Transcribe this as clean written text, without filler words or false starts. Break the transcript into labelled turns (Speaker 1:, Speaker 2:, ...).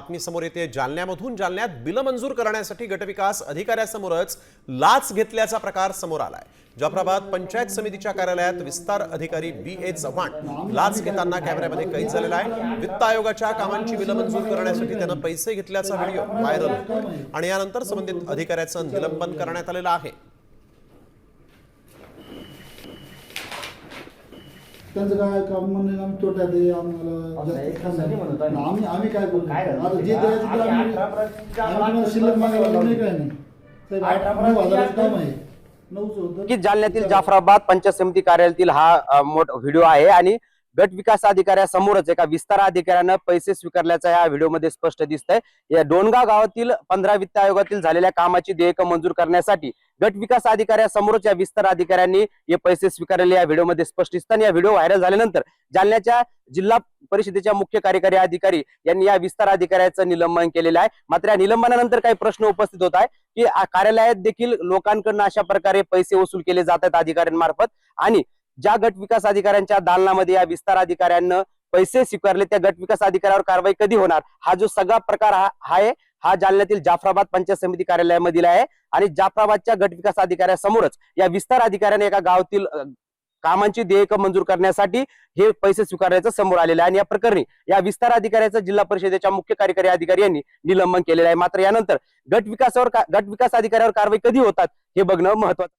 Speaker 1: बातमी समोर येते जालन्यामधून। जालन्यात बिल मंजूर करण्यासाठी गटविकास अधिकाऱ्यासमोरच लाच घेतल्याचा प्रकार समोर आलाय। जाफराबाद पंचायत समितीच्या कार्यालयात विस्तार अधिकारी बी.ए. चव्हाण लाच घेताना कॅमेऱ्यामध्ये कैद झालेला आहे। वित्त आयोगाच्या कामांची बिल मंजूर करण्यासाठी त्याने पैसे घेतल्याचा व्हिडिओ व्हायरल होतोय आणि यानंतर संबंधित अधिकाऱ्याचं निलंबन करण्यात आलेलं आहे।
Speaker 2: त्यांचं काय काम म्हणून आम्ही तोट्यात आहे, आम्हाला आम्ही काय करू आता जे द्यायचं आम्ही शिल्लक मागायला नाही काय नाही साहेब 9,000 काम आहे 9च होतं
Speaker 3: की जालन्यातील जाफराबाद पंचायत समिती कार्यालयातील हा मोठा व्हिडिओ आहे आणि गट विकास अधिकाऱ्यासमोरच एका विस्तार अधिकाऱ्यानं पैसे स्वीकारल्याचा या व्हिडिओमध्ये स्पष्ट दिसतंय। या डोणगाव गावातील 15 वित्त आयोगातील झालेल्या कामाची देयक मंजूर करण्यासाठी गट विकास अधिकाऱ्यासमोरच या विस्तार अधिकाऱ्यांनी हे पैसे स्वीकारलेले या व्हिडिओमध्ये स्पष्ट दिसतात। या व्हिडिओ व्हायरल झाल्यानंतर जालन्याच्या जिल्हा परिषदेच्या मुख्य कार्यकारी अधिकारी यांनी या विस्तार अधिकाऱ्याचं निलंबन केलेलं आहे। मात्र या निलंबनानंतर काही प्रश्न उपस्थित होत आहे की कार्यालयात देखील लोकांकडून अशा प्रकारे पैसे वसूल केले जातात अधिकाऱ्यांमार्फत आणि ज्या गट विकास अधिकाऱ्यांच्या दालनामध्ये या विस्तार अधिकाऱ्यांना पैसे स्वीकारले त्या गट विकास अधिकाऱ्यावर कारवाई कधी होणार हा जो सगळा प्रकार आहे हा जालन्यातील जाफराबाद पंचायत समिती कार्यालयामधील आहे आणि जाफराबादच्या गट विकास अधिकाऱ्यासमोरच या विस्तार अधिकाऱ्याने एका गावातील कामांची देयक मंजूर करण्यासाठी हे पैसे स्वीकारण्याचं समोर आलेलं आहे आणि या प्रकरणी या विस्तार अधिकाऱ्याचं जिल्हा परिषदेच्या मुख्य कार्यकारी अधिकारी यांनी निलंबन केलेलं आहे। मात्र यानंतर गट विकास अधिकाऱ्यावर कारवाई कधी होतात हे बघणं महत्त्वाचं।